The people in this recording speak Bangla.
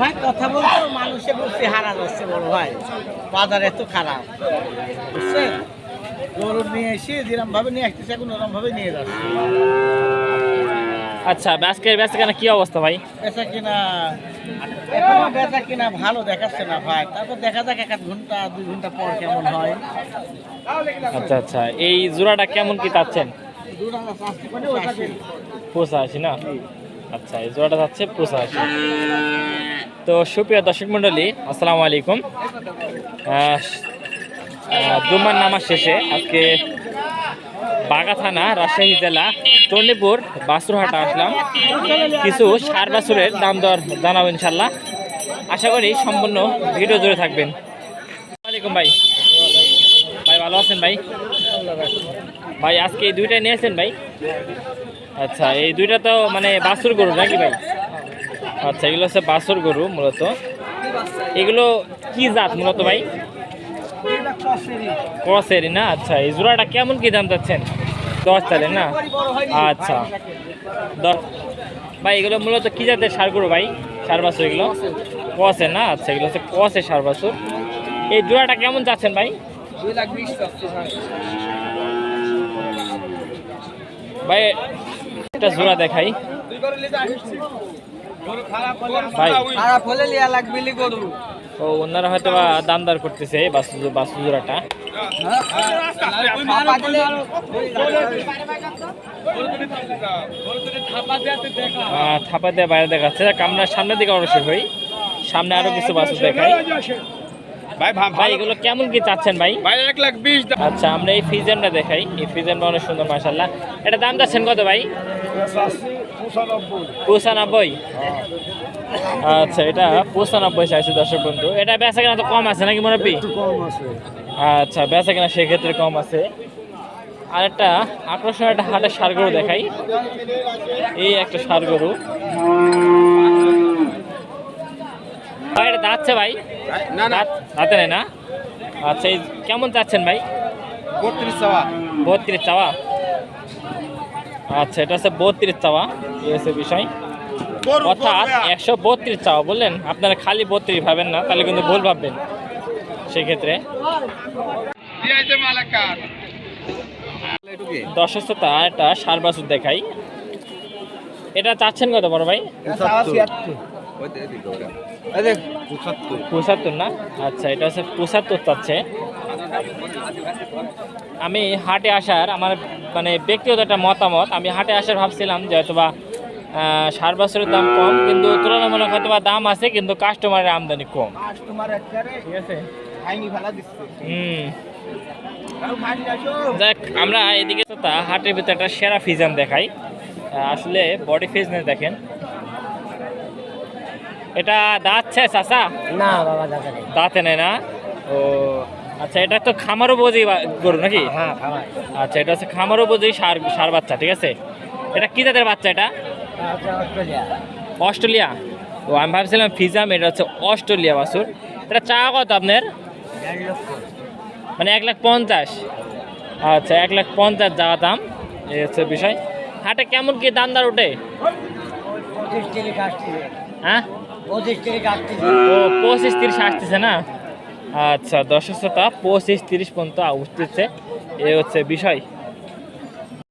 ভাই কথা বলতে মানুষে বলছে হারা যাচ্ছে বড় ভাই, বাজার এত খারাপ বুঝছেন। গরু নিয়ে এসে যেরকম ভাবে নিয়ে আসতেছে এখন ওরকম ভাবে নিয়ে যাচ্ছে। আচ্ছা, আজকের বেচা কেনা কি অবস্থা ভাই? বেচা কিনা এখনো বেচা কিনা ভালো দেখাচ্ছে না ভাই, তারপর দেখা যাক 1 ঘন্টা 2 ঘন্টা পর কেমন হয়। আচ্ছা আচ্ছা, এই জোড়াটা কেমন কি চাচ্ছেন? 85 না? আচ্ছা, এই জোড়াটা যাচ্ছে 85। তো সুপ্রিয় দর্শক মণ্ডলী, আসসালামু আলাইকুম। দুমার নামাজ শেষে আজকে বাগা থানা, রাজশাহী জেলা, টর্নিপুর বাসুরহাটা আসলাম। কিছু সার বাছুরের দাম দর জানাবো ইনশাল্লাহ। আশা করি সম্পূর্ণ ভিডিও জুড়ে থাকবেন। আসসালামাইকুম ভাই। ভাই ভালো আছেন ভাই? ভাই আজকে এই দুইটাই নিয়েছেন ভাই? আচ্ছা, এই দুইটা তো মানে বাছুর গরু নাকি ভাই? আচ্ছা, এগুলো হচ্ছে বাছুর গরু মূলত। এগুলো কি জাত মূলত ভাই? ক্রসেরই না? আচ্ছা, এই জোড়াটা কেমন কি দাম চাচ্ছেন? 10 চালেন না? আচ্ছা, ভাই এগুলো মূলত কি জাতের সার গরু ভাই? সার বাছুর এগুলো ক্রসের না? আচ্ছা, এগুলো হচ্ছে ক্রসের সার বাছুর। এই জোড়াটা কেমন চাচ্ছেন ভাই? 2,20,000 ভাই একটা জোড়া দেখাই ভাই। খারাপ হলে লিয়া লাগবে গরু। ও, ওনারা হয়তো বা দাম দর করতেছে বাছুর জোড়াটা। থাপা দিয়ে বাইরে দেখাচ্ছে। আমরা সামনের দিকে অবশ্যই হই, সামনে আরো কিছু বাছুর দেখাই ভাই। এগুলো কেমন কি চাচ্ছেন ভাই? 1,20,000। আচ্ছা, আমরা এই ফিজেনটা দেখাই। এই ফিজেনটা অনেক সুন্দর মাশাআল্লাহ। এটা দাম চাচ্ছেন কত ভাই? 95। আচ্ছা, এটা 95 চাইছে দর্শক বন্ধু। এটা বেচা কেনা তো কম আছে নাকি মুরব্বি? আচ্ছা, বেচা কেনা সেক্ষেত্রে কম আছে। আর একটা আকর্ষণীয় একটা হাটের ষাঁড় গরু দেখাই। এই একটা ষাঁড় গরু ভাই, এটা যাচ্ছে ভাই? দাঁতে নেই না? আচ্ছা, এই কেমন চাচ্ছেন ভাই? 32 চাওয়া। 32 চাওয়া? আচ্ছা, এটা হচ্ছে 32 চাওয়া। এই হচ্ছে বিষয়, অর্থাৎ 132 চাওয়া বললেন। আপনারা খালি 32 ভাবেন না, তাহলে কিন্তু ভুল ভাববেন সেক্ষেত্রে। দর্শকতা একটা সার বাছুর দেখাই। এটা চাচ্ছেন কত বড় ভাই? 75 না? আচ্ছা, এটা হচ্ছে 75 চাচ্ছে। আমি হাটে আসার আমার মানে ব্যক্তিগত একটা মতামত, আমি হাটে আসার ভাবছিলাম যে হয়তোবা সার বাছুরের দাম কম, কিন্তু তুলনামূলক হয়তোবা দাম আছে, কিন্তু কাস্টমারের আমদানি কম। ঠিক আছে। যাক, আমরা এদিকে হাটের ভিতরে একটা সেরা ফিজান দেখাই। আসলে বডি ফিজনেস দেখেন। এটা দাঁতছে চাচা? না বাবা, দাঁতে নেই না? ও আচ্ছা, এটা তো খামারও বোঝি গরু নাকি? হ্যাঁ। আচ্ছা, এটা হচ্ছে খামারও বোঝি সার বাচ্চা। ঠিক আছে। এটা কি জাতের বাচ্চা? এটা অস্ট্রেলিয়া? ও, আমি ভাবছিলাম ফিজাম। এটা হচ্ছে অস্ট্রেলিয়া বাছুর। এটা চাওয়া কত আপনার? 1.5 লক্ষ। মানে 1,50,000? আচ্ছা, 1,50,000 যাওয়া দাম। এই হচ্ছে বিষয়। হাটে কেমন কি দাম দর উঠে? 25 আসতেছে। হ্যাঁ, 25 আসতেছে। ও 25-30 আসতেছে না? আচ্ছা, 10 25-30 পর্যন্ত উঠতেছে। এই হচ্ছে বিষয়।